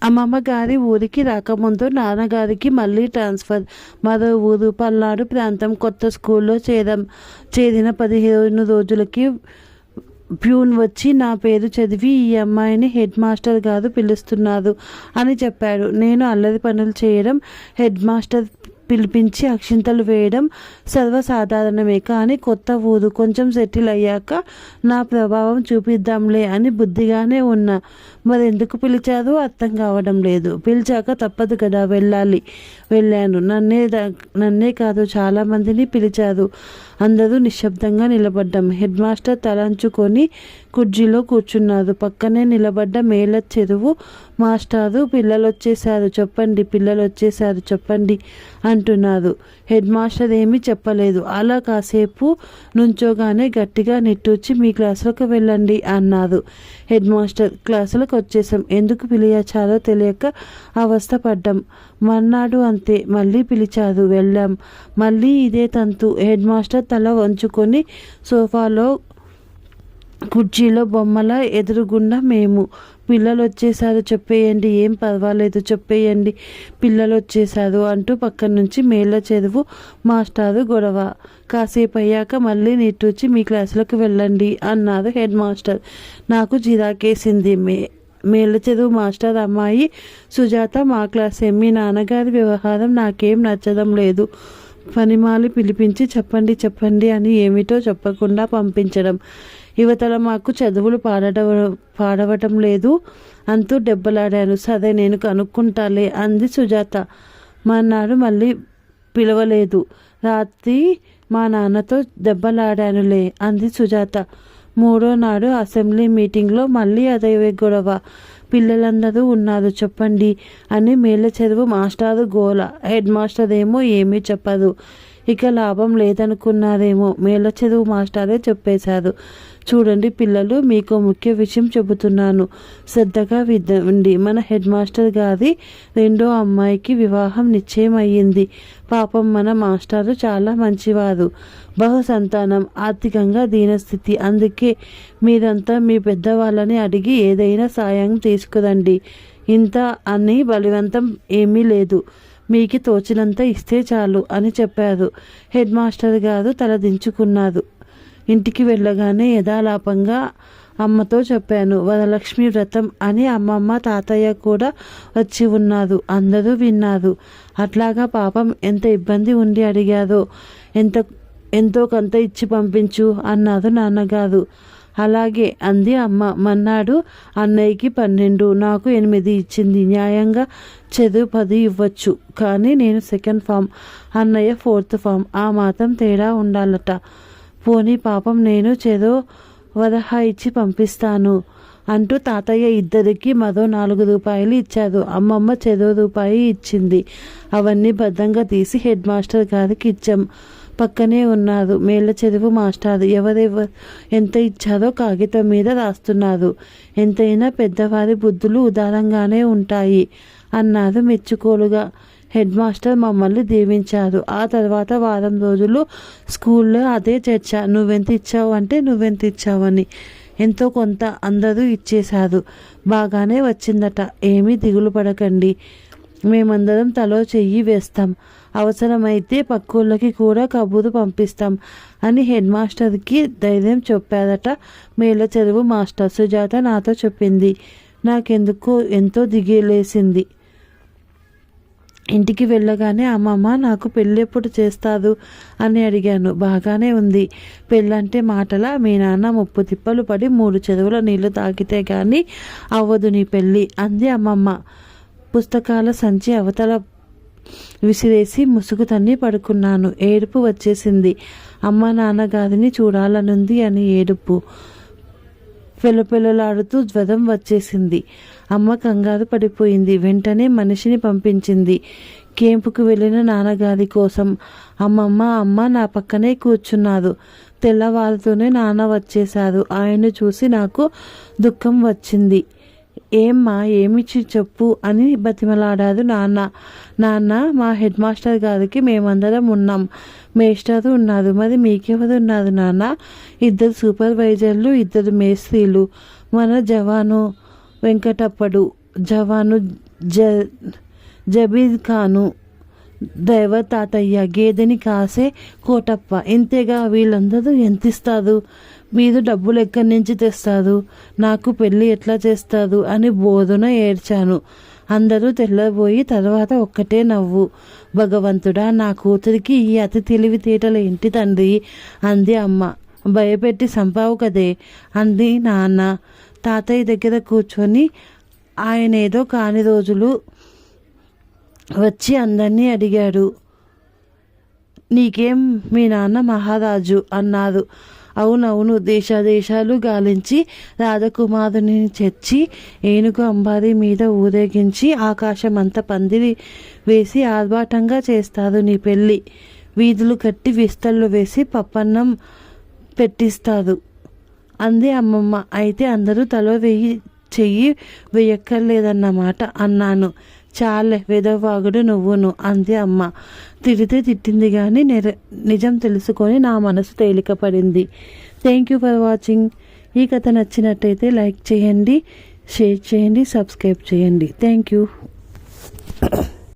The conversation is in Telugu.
అమ్మమ్మ గారి ఊరికి రాకముందు నాన్నగారికి మళ్ళీ ట్రాన్స్ఫర్. మరో ఊరు, పల్నాడు ప్రాంతం. కొత్త స్కూల్లో చేరిన 15 రోజులకి ప్యూన్ వచ్చి నా పేరు చదివి ఈ అమ్మాయిని హెడ్ మాస్టర్ గారు పిలుస్తున్నారు అని చెప్పాడు. నేను అల్లరి పనులు చేయడం, హెడ్ మాస్టర్ పిలిపించి అక్షింతలు వేయడం సర్వసాధారణమే. కానీ కొత్త ఊరు, కొంచెం సెటిల్ అయ్యాక నా ప్రభావం చూపిద్దాంలే అని బుద్ధిగానే ఉన్నా. మరెందుకు పిలిచారో అర్థం కావడం లేదు. పిలిచాక తప్పదు కదా, వెళ్ళాను. నన్నే కాదు, చాలామందిని పిలిచారు. అందరూ నిశ్శబ్దంగా నిలబడ్డాం. హెడ్ మాస్టర్ తలంచుకొని కుర్చీలో కూర్చున్నారు. పక్కనే నిలబడ్డ మేళ చెరువు మాస్టారు పిల్లలొచ్చేశారు చెప్పండి అంటున్నారు. హెడ్ మాస్టర్ ఏమీ చెప్పలేదు. అలా కాసేపు నుంచోగానే గట్టిగా నిట్టూర్చి మీ క్లాసులకు వెళ్ళండి అన్నారు. హెడ్ మాస్టర్ క్లాసులకు వచ్చేసాం. ఎందుకు పిలిచారో తెలియక అవస్థపడ్డాం. మర్నాడు అంతే, మళ్ళీ పిలిచారు, వెళ్ళాం. మళ్ళీ ఇదే తంతు. హెడ్ మాస్టర్ తల వంచుకొని సోఫాలో కుర్చీలో బొమ్మల ఎదురుగుండా మేము. పిల్లలు వచ్చేసారు చెప్పేయండి, ఏం పర్వాలేదు చెప్పేయండి, పిల్లలు వచ్చేసారు అంటూ పక్క నుంచి మేళ్ళ చెరువు మాస్టారు గొడవ. కాసేపు అయ్యాక మళ్ళీ నిట్టూర్చి మీ క్లాసులకు వెళ్ళండి అన్నారు హెడ్ మాస్టర్. నాకు చిరాకేసింది. మేళ్ళ చెరువు మాస్టర్ అమ్మాయి సుజాత మా క్లాసే. మీ నాన్నగారి వ్యవహారం నాకేం నచ్చడం లేదు. పనిమాలి పిలిపించి చెప్పండి అని ఏమిటో చెప్పకుండా పంపించడం. యువతల మాకు చదువులు పాడవటం లేదు అంటూ దెబ్బలాడాను. సరే నేను కనుక్కుంటాలే అంది సుజాత. మర్నాడు మళ్ళీ పిలవలేదు. రాత్రి మా నాన్నతో దెబ్బలాడానులే అంది సుజాత. మూడో నాడు అసెంబ్లీ మీటింగ్లో మళ్ళీ అదే గొడవ. పిల్లలందరూ ఉన్నారు చెప్పండి అని మేళ్ళ చెరువు మాస్టారు గోల. హెడ్ మాస్టర్ ఏమో ఏమీ చెప్పదు. ఇక లాభం లేదనుకున్నారేమో, మేళ్ళ చెరువు మాస్టారే చెప్పేశారు. చూడండి పిల్లలు, మీకు ముఖ్య విషయం చెబుతున్నాను, శ్రద్ధగా వినండి. మన హెడ్ మాస్టర్ గారి రెండో అమ్మాయికి వివాహం నిశ్చయం అయ్యింది. పాపం మన మాస్టారు చాలా మంచివారు, బహు సంతానం, ఆర్థికంగా దీనస్థితి. అందుకే మీరంతా మీ పెద్దవాళ్ళని అడిగి ఏదైనా సాయం తీసుకురండి. ఇంత అని బలవంతం ఏమీ లేదు, మీకు తోచినంత ఇస్తే చాలు అని చెప్పారు. హెడ్ మాస్టర్ గారు తలదించుకున్నారు. ఇంటికి వెళ్ళగానే యథాలాపంగా అమ్మతో చెప్పాను. వరలక్ష్మి వ్రతం అని అమ్మమ్మ తాతయ్య కూడా వచ్చి ఉన్నారు. అందరూ విన్నారు. అట్లాగా పాపం ఎంత ఇబ్బంది ఉండి అడిగారో. ఎంతో కొంత ఇచ్చి పంపించు అన్నారు నాన్నగారు. అలాగే అంది అమ్మ. మన్నాడు అన్నయ్యకి 12, నాకు 8 ఇచ్చింది. న్యాయంగా చదువు 10 ఇవ్వచ్చు, కానీ నేను సెకండ్ ఫామ్, అన్నయ్య 4th ఫామ్. ఆ మాత్రం తేడా ఉండాలట. పోనీ పాపం నేను చెరో వరహా ఇచ్చి పంపిస్తాను అంటూ తాతయ్య ఇద్దరికి మరో 4 రూపాయలు ఇచ్చారు. అమ్మమ్మ చెరో రూపాయి ఇచ్చింది. అవన్నీ భద్రంగా తీసి హెడ్ మాస్టర్ గారికి ఇచ్చాం. పక్కనే ఉన్నారు మేళ్ళ చెరువు మాస్టారు. ఎంత ఇచ్చారో కాగితం మీద రాస్తున్నారు. ఎంతైనా పెద్దవారి బుద్ధులు ఉదారంగానే ఉంటాయి అన్నారు మెచ్చుకోలుగా. హెడ్ మాస్టర్ మమ్మల్ని దీవించారు. ఆ తర్వాత వారం రోజులు స్కూల్లో అదే చర్చ. నువ్వెంత ఇచ్చావు అంటే నువ్వెంత ఇచ్చావని. ఎంతో కొంత అందరూ ఇచ్చేశారు. బాగానే వచ్చిందట. ఏమీ దిగులు పడకండి, మేమందరం తలో చెయ్యి వేస్తాం, అవసరమైతే పక్కూళ్ళకి కూడా కబురు పంపిస్తాం అని హెడ్ మాస్టర్కి ధైర్యం చెప్పారట మేళ్ళ చెరువు మాస్టర్. సుజాత నాతో చెప్పింది. నాకెందుకో ఎంతో దిగిలేసింది. ఇంటికి వెళ్ళగానే అమ్మమ్మ నాకు పెళ్ళి ఎప్పుడు చేస్తారు అని అడిగాను. బాగానే ఉంది, పెళ్ళంటే మాటలా? మీ నాన్న 30 తిప్పలు పడి 3 చెరువుల నీళ్లు తాగితే కానీ అవ్వదు నీ పెళ్ళి అంది అమ్మమ్మ. పుస్తకాల సంచి అవతల విసిరేసి ముసుగు తన్ని పడుకున్నాను. ఏడుపు వచ్చేసింది. అమ్మ నాన్నగారిని చూడాలనుంది అని ఏడుపు. పెళ్ళపెళ్ళలాడుతూ జ్వరం వచ్చేసింది. అమ్మ కంగారు పడిపోయింది. వెంటనే మనిషిని పంపించింది క్యాంపుకు వెళ్ళిన నాన్నగారి కోసం. అమ్మ నా పక్కనే కూర్చున్నారు. తెల్లవారుతూనే నాన్న వచ్చేశారు. ఆయన్ని చూసి నాకు దుఃఖం వచ్చింది. ఏమ్మా ఏమిచ్చి చెప్పు అని బతిమలాడారు నాన్న. మా హెడ్ మాస్టర్ గారికి మేమందరం ఉన్నాం, మేస్టారు ఉన్నారు, మరి మీకెవరు ఉన్నారు నాన్న? 2 సూపర్వైజర్లు, 2 మేస్త్రీలు, మన జవాను వెంకటప్పడు జవాను జబీద్ ఖాను దైవ తాతయ్య గేదెని కాసే కోటప్ప ఇంతేగా. వీళ్ళందరూ ఎంత ఇస్తారు? మీరు డబ్బులు ఎక్కడి నుంచి తెస్తారు? నాకు పెళ్ళి ఎట్లా చేస్తారు అని బోధన ఏడ్చాను. అందరూ తెల్లబోయి తర్వాత ఒక్కటే నవ్వు. భగవంతుడా, నా కూతురికి ఈ అతి తెలివితేటలు ఏంటి తండ్రి అంది అమ్మ. భయపెట్టి చంపావు కదే అంది నాన్న. తాతయ్య దగ్గర కూర్చొని ఆయన ఏదో కాని రోజులు వచ్చి అందరినీ అడిగాడు. నీకేం మీ నాన్న మహారాజు అన్నారు. అవునవును, దేశాలు గాలించి రాజకుమారుని తెచ్చి ఏనుగు అంబారి మీద ఊరేగించి ఆకాశమంతా పందిరి వేసి ఆర్భాటంగా చేస్తారు నీ పెళ్ళి. వీధులు కట్టి విస్తళ్ళు వేసి పప్పన్నం పెట్టిస్తారు అంది అమ్మమ్మ. అయితే అందరూ తలో చెయ్యి వేయక్కర్లేదన్నమాట అన్నాను. చాలే వెదవాగుడు నువ్వును అంది అమ్మ. తిడితే తిట్టింది కానీ నిజం తెలుసుకొని నా మనసు తేలికపడింది. Thank you for watching. ఈ కథ నచ్చినట్టయితే లైక్ చేయండి, షేర్ చేయండి, సబ్స్క్రైబ్ చేయండి. Thank you.